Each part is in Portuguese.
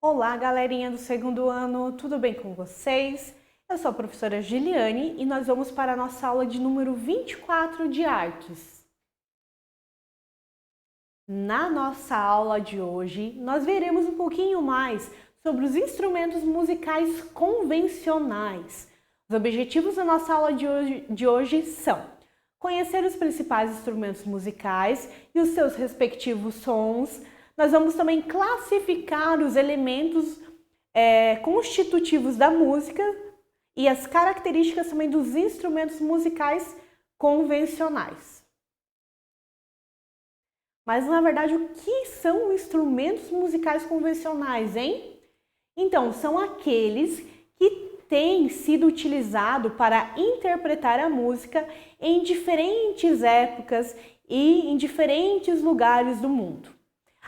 Olá, galerinha do segundo ano, tudo bem com vocês? Eu sou a professora Giliane e nós vamos para a nossa aula de número 24 de artes. Na nossa aula de hoje, nós veremos um pouquinho mais sobre os instrumentos musicais convencionais. Os objetivos da nossa aula de hoje são conhecer os principais instrumentos musicais e os seus respectivos sons. Nós vamos também classificar os elementos constitutivos da música e as características também dos instrumentos musicais convencionais. Mas, na verdade, o que são instrumentos musicais convencionais, hein? Então, são aqueles que têm sido utilizados para interpretar a música em diferentes épocas e em diferentes lugares do mundo.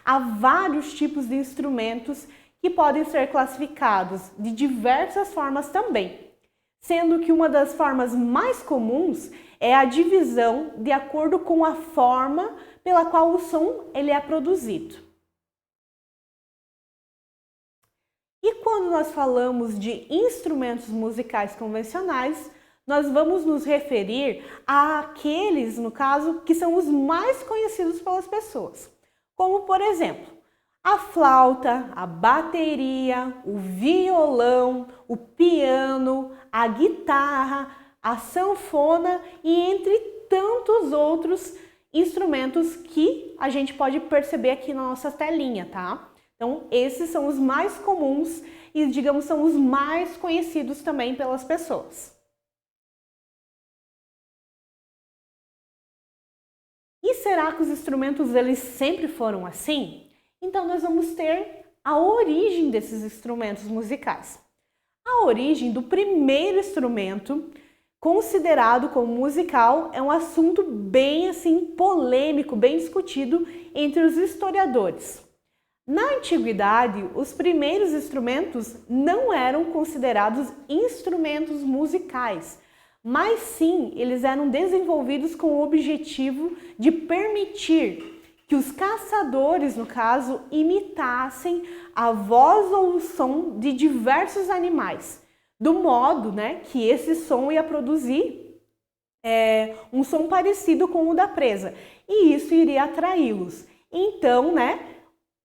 Há vários tipos de instrumentos que podem ser classificados de diversas formas também, sendo que uma das formas mais comuns é a divisão de acordo com a forma pela qual o som ele é produzido. E quando nós falamos de instrumentos musicais convencionais, nós vamos nos referir àqueles, no caso, que são os mais conhecidos pelas pessoas. Como, por exemplo, a flauta, a bateria, o violão, o piano, a guitarra, a sanfona e entre tantos outros instrumentos que a gente pode perceber aqui na nossa telinha, tá? Então, esses são os mais comuns e, digamos, são os mais conhecidos também pelas pessoas. E será que os instrumentos eles sempre foram assim? Então nós vamos ter a origem desses instrumentos musicais. A origem do primeiro instrumento considerado como musical é um assunto bem assim polêmico, bem discutido entre os historiadores. Na antiguidade, os primeiros instrumentos não eram considerados instrumentos musicais, mas sim, eles eram desenvolvidos com o objetivo de permitir que os caçadores, no caso, imitassem a voz ou o som de diversos animais, do modo, que esse som ia produzir um som parecido com o da presa, e isso iria atraí-los. Então,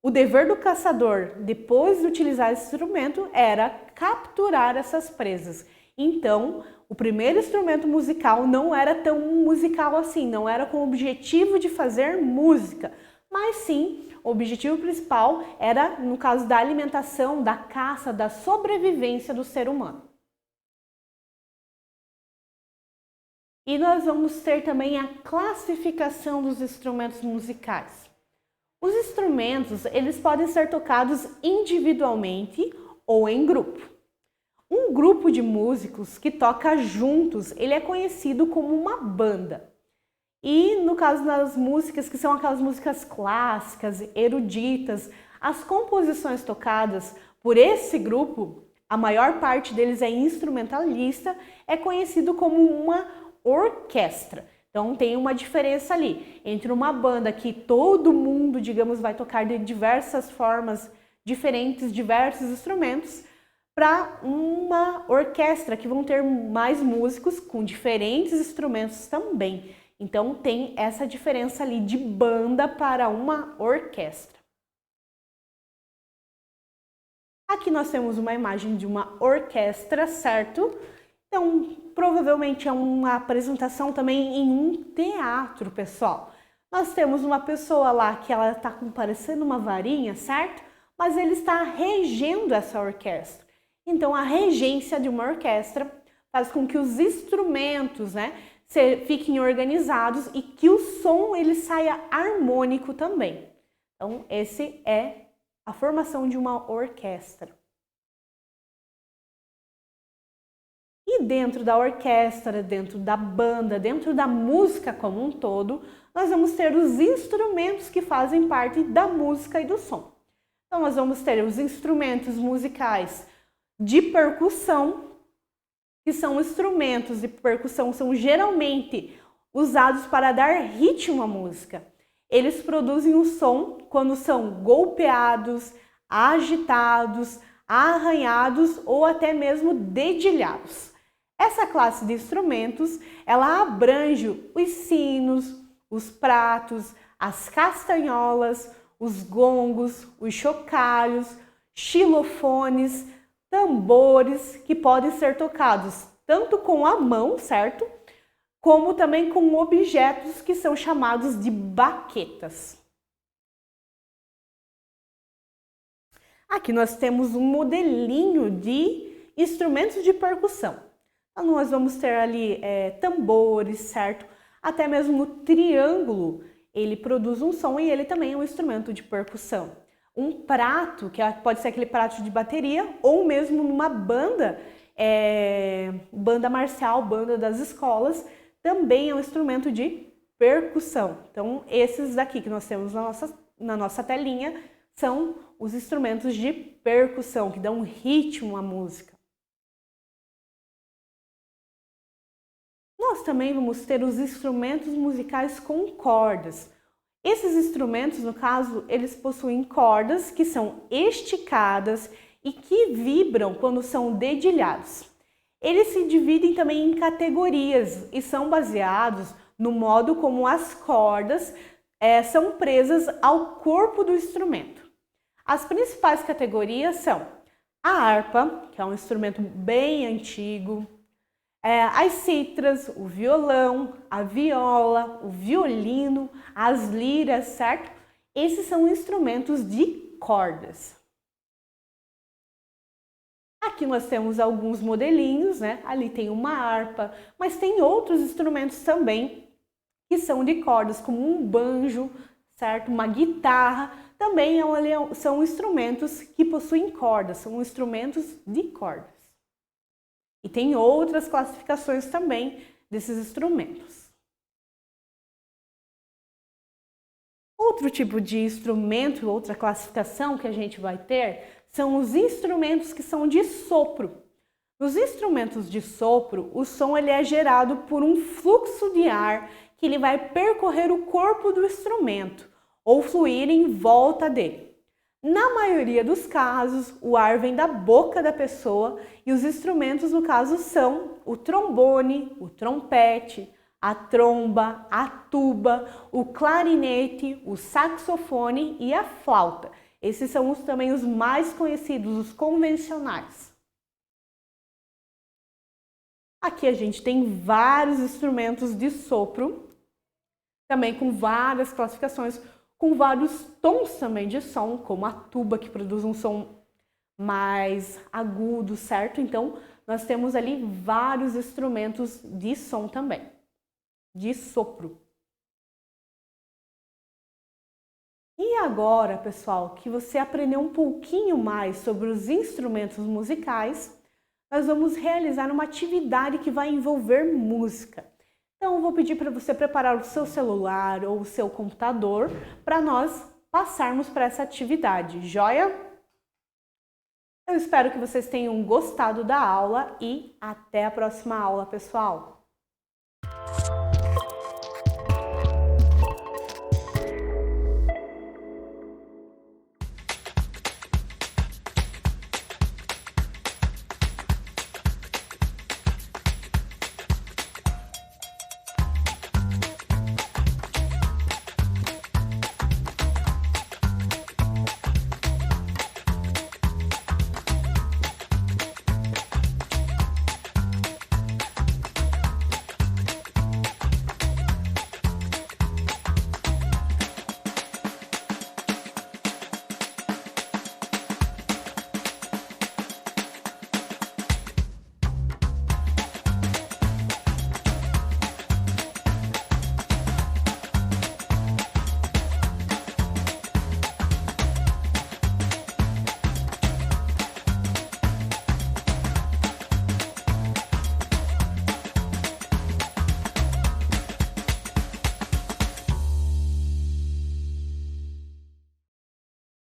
o dever do caçador, depois de utilizar esse instrumento, era capturar essas presas. Então, o primeiro instrumento musical não era tão musical assim, não era com o objetivo de fazer música, mas sim, o objetivo principal era, no caso da alimentação, da caça, da sobrevivência do ser humano. E nós vamos ter também a classificação dos instrumentos musicais. Os instrumentos, eles podem ser tocados individualmente ou em grupo. Um grupo de músicos que toca juntos, ele é conhecido como uma banda. E no caso das músicas, que são aquelas músicas clássicas, eruditas, as composições tocadas por esse grupo, a maior parte deles é instrumentalista, é conhecido como uma orquestra. Então tem uma diferença ali entre uma banda que todo mundo, digamos, vai tocar de diversas formas diferentes, diversos instrumentos, para uma orquestra que vão ter mais músicos com diferentes instrumentos também. Então tem essa diferença ali de banda para uma orquestra. Aqui nós temos uma imagem de uma orquestra, certo? Então provavelmente é uma apresentação também em um teatro, pessoal. Nós temos uma pessoa lá que ela está parecendo uma varinha, certo? Mas ele está regendo essa orquestra. Então, a regência de uma orquestra faz com que os instrumentos fiquem organizados e que o som ele saia harmônico também. Então, esse é a formação de uma orquestra. E dentro da orquestra, dentro da banda, dentro da música como um todo, nós vamos ter os instrumentos que fazem parte da música e do som. Então, nós vamos ter os instrumentos musicais de percussão, que são instrumentos de percussão, são geralmente usados para dar ritmo à música. Eles produzem o som quando são golpeados, agitados, arranhados ou até mesmo dedilhados. Essa classe de instrumentos, ela abrange os sinos, os pratos, as castanholas, os gongos, os chocalhos, xilofones, tambores que podem ser tocados tanto com a mão, certo? Como também com objetos que são chamados de baquetas. Aqui nós temos um modelinho de instrumentos de percussão. Então nós vamos ter ali tambores, certo? Até mesmo o triângulo, ele produz um som e ele também é um instrumento de percussão. Um prato, que pode ser aquele prato de bateria, ou mesmo numa banda, banda marcial, banda das escolas, também é um instrumento de percussão. Então, esses daqui que nós temos na nossa telinha são os instrumentos de percussão, que dão ritmo à música. Nós também vamos ter os instrumentos musicais com cordas. Esses instrumentos, no caso, eles possuem cordas que são esticadas e que vibram quando são dedilhados. Eles se dividem também em categorias e são baseados no modo como as cordas são presas ao corpo do instrumento. As principais categorias são a harpa, que é um instrumento bem antigo, as cítras, o violão, a viola, o violino, as liras, certo? Esses são instrumentos de cordas. Aqui nós temos alguns modelinhos, né? Ali tem uma harpa, mas tem outros instrumentos também que são de cordas, como um banjo, certo? Uma guitarra, também são instrumentos que possuem cordas, são instrumentos de cordas. E tem outras classificações também desses instrumentos. Outro tipo de instrumento, outra classificação que a gente vai ter, são os instrumentos que são de sopro. Nos instrumentos de sopro, o som é gerado por um fluxo de ar que ele vai percorrer o corpo do instrumento ou fluir em volta dele. Na maioria dos casos, o ar vem da boca da pessoa e os instrumentos, no caso, são o trombone, o trompete, a tromba, a tuba, o clarinete, o saxofone e a flauta. Esses são também os mais conhecidos, os convencionais. Aqui a gente tem vários instrumentos de sopro, também com várias classificações, com vários tons também de som, como a tuba, que produz um som mais agudo, certo? Então, nós temos ali vários instrumentos de som também, de sopro. E agora, pessoal, que você aprendeu um pouquinho mais sobre os instrumentos musicais, nós vamos realizar uma atividade que vai envolver música. Então, eu vou pedir para você preparar o seu celular ou o seu computador para nós passarmos para essa atividade, joia? Eu espero que vocês tenham gostado da aula e até a próxima aula, pessoal!